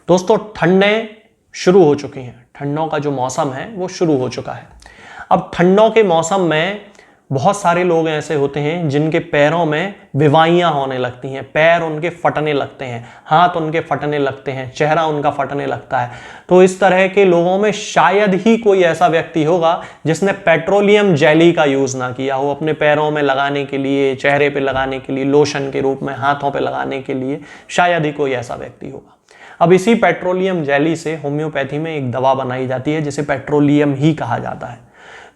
दोस्तों ठंडें शुरू हो चुकी हैं, ठंडों का जो मौसम है वो शुरू हो चुका है। अब ठंडों के मौसम में बहुत सारे लोग ऐसे होते हैं जिनके पैरों में विवाइयाँ होने लगती हैं, पैर उनके फटने लगते हैं, हाथ उनके फटने लगते हैं, चेहरा उनका फटने लगता है। तो इस तरह के लोगों में शायद ही कोई ऐसा व्यक्ति होगा जिसने पेट्रोलियम जेली का यूज़ ना किया हो अपने पैरों में लगाने के लिए, चेहरे पे लगाने के लिए, लोशन के रूप में हाथों पे लगाने के लिए, शायद ही कोई ऐसा व्यक्ति होगा। अब इसी पेट्रोलियम जेली से होम्योपैथी में एक दवा बनाई जाती है जिसे पेट्रोलियम ही कहा जाता है।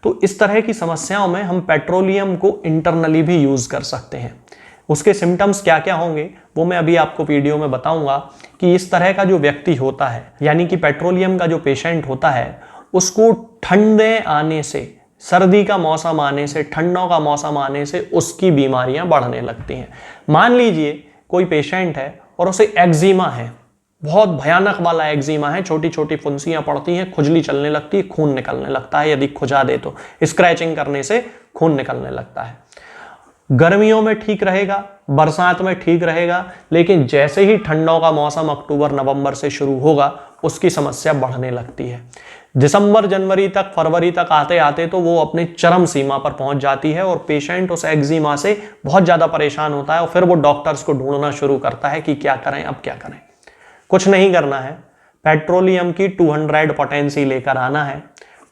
तो इस तरह की समस्याओं में हम पेट्रोलियम को इंटरनली भी यूज़ कर सकते हैं। उसके सिम्टम्स क्या क्या होंगे वो मैं अभी आपको वीडियो में बताऊंगा कि इस तरह का जो व्यक्ति होता है, यानी कि पेट्रोलियम का जो पेशेंट होता है, उसको ठंडे आने से, सर्दी का मौसम आने से, ठंडों का मौसम आने से उसकी बीमारियां बढ़ने लगती हैं। मान लीजिए कोई पेशेंट है और उसे एक्जिमा है, बहुत भयानक वाला एक्जिमा है, छोटी छोटी फुंसियां पड़ती हैं, खुजली चलने लगती है, खून निकलने लगता है, यदि खुजा दे तो स्क्रैचिंग करने से खून निकलने लगता है। गर्मियों में ठीक रहेगा, बरसात में ठीक रहेगा, लेकिन जैसे ही ठंडों का मौसम अक्टूबर नवंबर से शुरू होगा उसकी समस्या बढ़ने लगती है। दिसंबर जनवरी तक, फरवरी तक आते आते तो वो अपने चरम सीमा पर पहुंच जाती है और पेशेंट उस एक्जिमा से बहुत ज़्यादा परेशान होता है और फिर वो डॉक्टर्स को ढूंढना शुरू करता है कि क्या करें, अब क्या करें। कुछ नहीं करना है, पेट्रोलियम की 200 पोटेंसी लेकर आना है।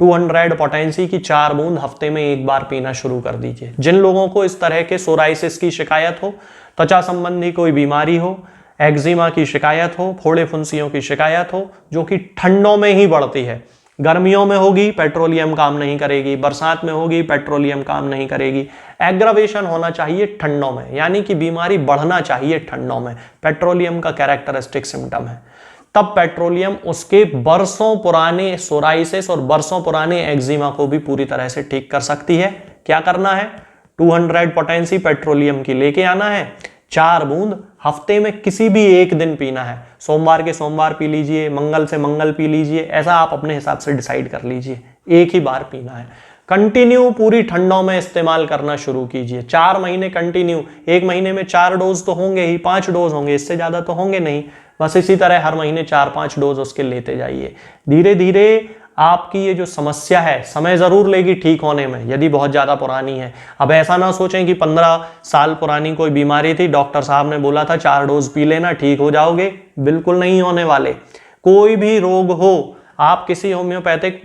200 पोटेंसी की 4 बूंद हफ्ते में एक बार पीना शुरू कर दीजिए। जिन लोगों को इस तरह के सोराइसिस की शिकायत हो, त्वचा संबंधी कोई बीमारी हो, एक्जिमा की शिकायत हो, फोड़े फुंसियों की शिकायत हो, जो कि ठंडों में ही बढ़ती है, गर्मियों में होगी पेट्रोलियम काम नहीं करेगी, बरसात में होगी पेट्रोलियम काम नहीं करेगी, एग्रावेशन होना चाहिए ठंडों में, यानी कि बीमारी बढ़ना चाहिए ठंडों में, पेट्रोलियम का कैरेक्टरिस्टिक सिम्टम है, तब पेट्रोलियम उसके बरसों पुराने सोराइसिस और बरसों पुराने एक्जिमा को भी पूरी तरह से ठीक कर सकती है। क्या करना है? 200 पोटेंसी पेट्रोलियम की लेके आना है, 4 बूंद हफ्ते में किसी भी एक दिन पीना है। सोमवार के सोमवार पी लीजिए, मंगल से मंगल पी लीजिए, ऐसा आप अपने हिसाब से डिसाइड कर लीजिए, एक ही बार पीना है। कंटिन्यू पूरी ठंडों में इस्तेमाल करना शुरू कीजिए, 4 महीने कंटिन्यू। 1 महीने में 4 डोज तो होंगे ही, 5 डोज होंगे, इससे ज्यादा तो होंगे नहीं। बस इसी तरह हर महीने 4-5 डोज उसके लेते जाइए। धीरे धीरे आपकी ये जो समस्या है समय जरूर लेगी ठीक होने में, यदि बहुत ज्यादा पुरानी है। अब ऐसा ना सोचें कि 15 साल पुरानी कोई बीमारी थी, डॉक्टर साहब ने बोला था 4 डोज पी लेना ठीक हो जाओगे, बिल्कुल नहीं होने वाले। कोई भी रोग हो, आप किसी होम्योपैथिक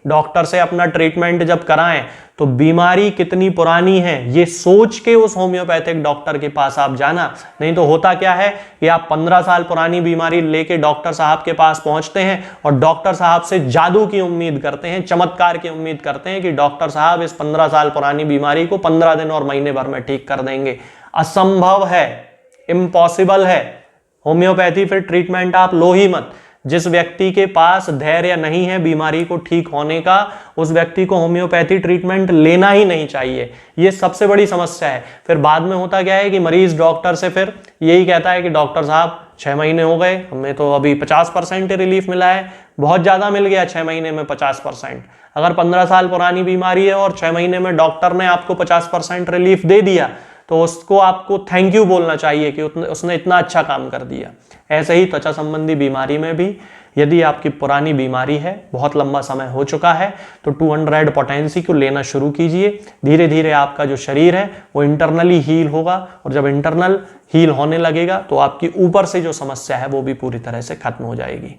डॉक्टर से अपना ट्रीटमेंट जब कराएं तो बीमारी कितनी पुरानी है ये सोच के उस होम्योपैथिक डॉक्टर के पास आप जाना। नहीं तो होता क्या है कि आप 15 साल पुरानी बीमारी लेके डॉक्टर साहब के पास पहुंचते हैं और डॉक्टर साहब से जादू की उम्मीद करते हैं, चमत्कार की उम्मीद करते हैं कि डॉक्टर साहब इस 15 साल पुरानी बीमारी को 15 दिन और महीने भर में ठीक कर देंगे। असंभव है, इम्पॉसिबल है। होम्योपैथी फिर ट्रीटमेंट आप लो ही मत। जिस व्यक्ति के पास धैर्य नहीं है बीमारी को ठीक होने का, उस व्यक्ति को होम्योपैथी ट्रीटमेंट लेना ही नहीं चाहिए। ये सबसे बड़ी समस्या है। फिर बाद में होता क्या है कि मरीज डॉक्टर से फिर यही कहता है कि डॉक्टर साहब 6 महीने हो गए, हमें तो अभी 50% रिलीफ मिला है। बहुत ज्यादा मिल गया 6 महीने में 50%। अगर 15 साल पुरानी बीमारी है और 6 महीने में डॉक्टर ने आपको 50% रिलीफ दे दिया तो उसको आपको थैंक यू बोलना चाहिए कि उसने इतना अच्छा काम कर दिया। ऐसे ही त्वचा संबंधी बीमारी में भी यदि आपकी पुरानी बीमारी है, बहुत लंबा समय हो चुका है, तो 200 पोटेंसी को लेना शुरू कीजिए। धीरे धीरे आपका जो शरीर है वो इंटरनली हील होगा और जब इंटरनल हील होने लगेगा तो आपकी ऊपर से जो समस्या है वो भी पूरी तरह से खत्म हो जाएगी।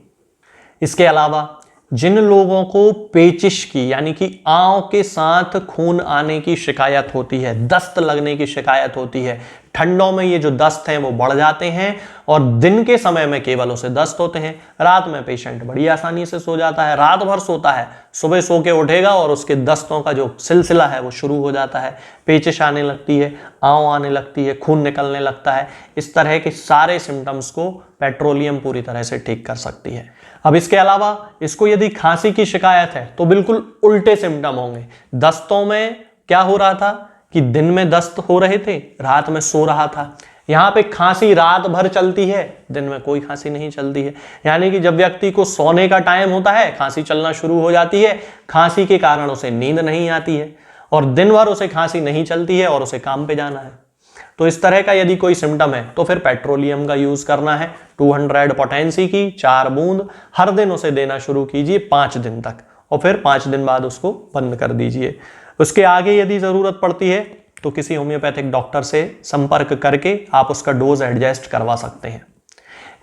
इसके अलावा जिन लोगों को पेचिश की, यानी कि आंव के साथ खून आने की शिकायत होती है, दस्त लगने की शिकायत होती है, ठंडों में ये जो दस्त हैं वो बढ़ जाते हैं और दिन के समय में केवल उसे दस्त होते हैं। रात में पेशेंट बड़ी आसानी से सो जाता है, रात भर सोता है, सुबह सो के उठेगा और उसके दस्तों का जो सिलसिला है वो शुरू हो जाता है। पेचिश आने लगती है, आंव आने लगती है, खून निकलने लगता है। इस तरह के सारे सिम्टम्स को पेट्रोलियम पूरी तरह से ठीक कर सकती है। अब इसके अलावा इसको यदि खांसी की शिकायत है तो बिल्कुल उल्टे सिम्टम होंगे। दस्तों में क्या हो रहा था कि दिन में दस्त हो रहे थे, रात में सो रहा था। यहाँ पे खांसी रात भर चलती है, दिन में कोई खांसी नहीं चलती है। यानी कि जब व्यक्ति को सोने का टाइम होता है खांसी चलना शुरू हो जाती है, खांसी के कारण उसे नींद नहीं आती है और दिन भर उसे खांसी नहीं चलती है और उसे काम पे जाना है। तो इस तरह का यदि कोई सिम्टम है तो फिर पेट्रोलियम का यूज करना है। 200 पोटेंसी की 4 बूंद हर दिन उसे देना शुरू कीजिए 5 दिन तक, और फिर 5 दिन बाद उसको बंद कर दीजिए। उसके आगे यदि जरूरत पड़ती है तो किसी होम्योपैथिक डॉक्टर से संपर्क करके आप उसका डोज एडजस्ट करवा सकते हैं।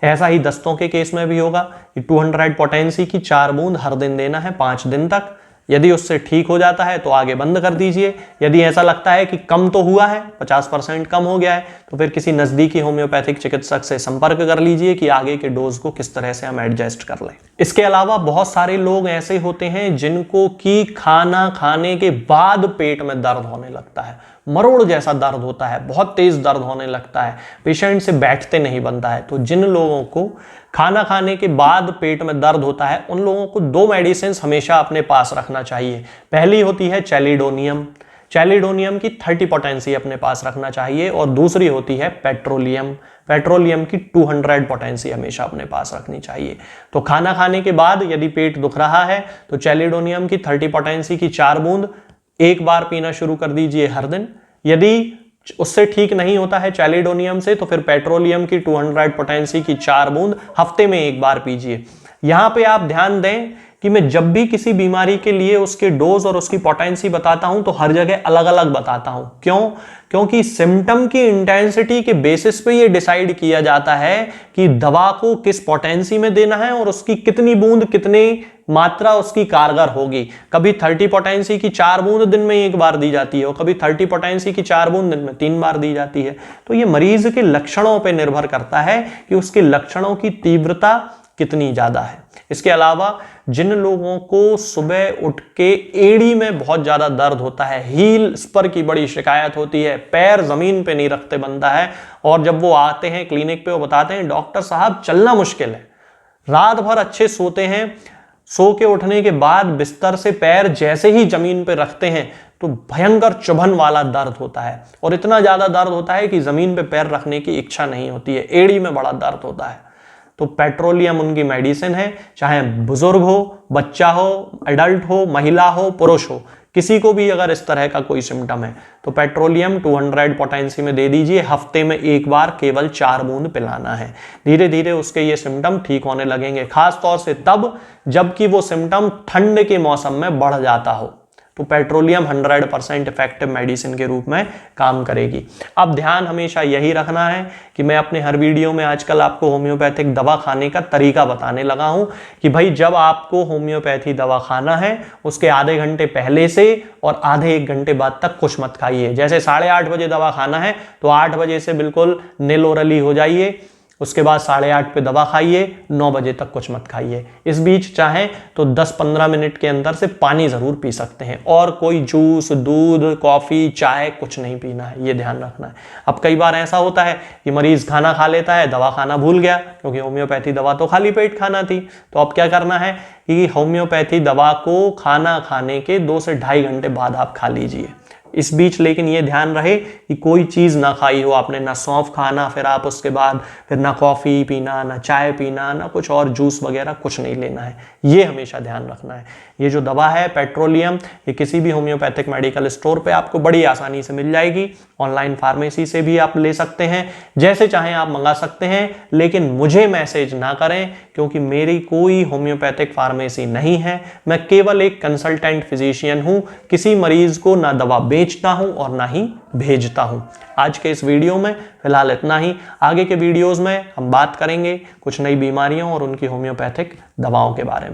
ऐसा ही दस्तों के केस में भी होगा कि 200 पोटेंसी की 4 बूंद हर दिन देना है 5 दिन तक। यदि उससे ठीक हो जाता है तो आगे बंद कर दीजिए। यदि ऐसा लगता है कि कम तो हुआ है, 50% कम हो गया है, तो फिर किसी नजदीकी होम्योपैथिक चिकित्सक से संपर्क कर लीजिए कि आगे के डोज को किस तरह से हम एडजस्ट कर लें। इसके अलावा बहुत सारे लोग ऐसे होते हैं जिनको कि खाना खाने के बाद पेट में दर्द होने लगता है, मरोड़ जैसा दर्द होता है, बहुत तेज दर्द होने लगता है, पेशेंट से बैठते नहीं बनता है। तो जिन लोगों को खाना खाने के बाद पेट में दर्द होता है उन लोगों को 2 मेडिसिन हमेशा अपने पास रखना चाहिए। पहली होती है चैलिडोनियम, चैलिडोनियम की 30 पोटेंसी अपने पास रखना चाहिए, और दूसरी होती है पेट्रोलियम, पेट्रोलियम की 200 पोटेंसी हमेशा अपने पास रखनी चाहिए। तो खाना खाने के बाद यदि पेट दुख रहा है तो चैलिडोनियम की 30 पोटेंसी की 4 बूंद एक बार पीना शुरू कर दीजिए हर दिन। यदि उससे ठीक नहीं होता है चैलिडोनियम से तो फिर पेट्रोलियम की 200 पोटेंसी की 4 बूंद हफ्ते में एक बार पीजिए। यहां पे आप ध्यान दें कि मैं जब भी किसी बीमारी के लिए उसके डोज और उसकी पोटेंसी बताता हूं तो हर जगह अलग अलग बताता हूं। क्यों? क्योंकि सिम्टम की इंटेंसिटी के बेसिस पे ये डिसाइड किया जाता है कि दवा को किस पोटेंसी में देना है और उसकी कितनी बूंद, कितनी मात्रा उसकी कारगर होगी। कभी 30 पोटेंसी की 4 बूंद दिन में एक बार दी जाती है और कभी 30 पोटेंसी की 4 बूंद दिन में 3 बार दी जाती है। तो ये मरीज के लक्षणों पर निर्भर करता है कि उसके लक्षणों की तीव्रता कितनी ज्यादा है। इसके अलावा जिन लोगों को सुबह उठ के एड़ी में बहुत ज्यादा दर्द होता है, हील स्पर की बड़ी शिकायत होती है, पैर जमीन पे नहीं रखते बनता है, और जब वो आते हैं क्लिनिक पे वो बताते हैं डॉक्टर साहब चलना मुश्किल है, रात भर अच्छे सोते हैं, सो के उठने के बाद बिस्तर से पैर जैसे ही जमीन पे रखते हैं तो भयंकर चुभन वाला दर्द होता है, और इतना ज्यादा दर्द होता है कि जमीन पे पैर रखने की इच्छा नहीं होती है, एड़ी में बड़ा दर्द होता है। तो पेट्रोलियम उनकी मेडिसिन है, चाहे बुजुर्ग हो, बच्चा हो, एडल्ट हो, महिला हो, पुरुष हो, किसी को भी अगर इस तरह का कोई सिम्टम है तो पेट्रोलियम 200 पोटेंसी में दे दीजिए। हफ्ते में एक बार केवल 4 बूंद पिलाना है। धीरे धीरे उसके ये सिम्टम ठीक होने लगेंगे, खास तौर से तब जबकि वो सिम्टम ठंड के मौसम में बढ़ जाता हो तो पेट्रोलियम 100% इफेक्टिव मेडिसिन के रूप में काम करेगी। अब ध्यान हमेशा यही रखना है कि मैं अपने हर वीडियो में आजकल आपको होम्योपैथिक दवा खाने का तरीका बताने लगा हूं कि भाई जब आपको होम्योपैथी दवा खाना है उसके आधे घंटे पहले से और आधे 1 घंटे बाद तक कुछ मत खाइए। जैसे 8:30 बजे दवा खाना है तो 8 बजे से बिल्कुल निल ओरली हो जाइए, उसके बाद 8:30 पे दवा खाइए, 9 बजे तक कुछ मत खाइए। इस बीच चाहें तो 10-15 मिनट के अंदर से पानी जरूर पी सकते हैं, और कोई जूस, दूध, कॉफी, चाय कुछ नहीं पीना है, ये ध्यान रखना है। अब कई बार ऐसा होता है कि मरीज खाना खा लेता है, दवा खाना भूल गया, क्योंकि होम्योपैथी दवा तो खाली पेट खाना थी। तो अब क्या करना है कि होम्योपैथी दवा को खाना खाने के 2 से 2.5 घंटे बाद आप खा लीजिए। इस बीच लेकिन ये ध्यान रहे कि कोई चीज ना खाई हो आपने, ना सौंफ खाना, फिर आप उसके बाद फिर ना कॉफी पीना, ना चाय पीना, ना कुछ और जूस वगैरह कुछ नहीं लेना है, ये हमेशा ध्यान रखना है। ये जो दवा है पेट्रोलियम, ये किसी भी होम्योपैथिक मेडिकल स्टोर पे आपको बड़ी आसानी से मिल जाएगी। ऑनलाइन फार्मेसी से भी आप ले सकते हैं, जैसे चाहें आप मंगा सकते हैं, लेकिन मुझे मैसेज ना करें क्योंकि मेरी कोई होम्योपैथिक फार्मेसी नहीं है। मैं केवल एक कंसल्टेंट फिजिशियन हूं, किसी मरीज को ना दवा बेचता हूं और ना ही भेजता हूं। आज के इस वीडियो में फिलहाल इतना ही। आगे के वीडियोस में हम बात करेंगे कुछ नई बीमारियों और उनकी होम्योपैथिक दवाओं के बारे में।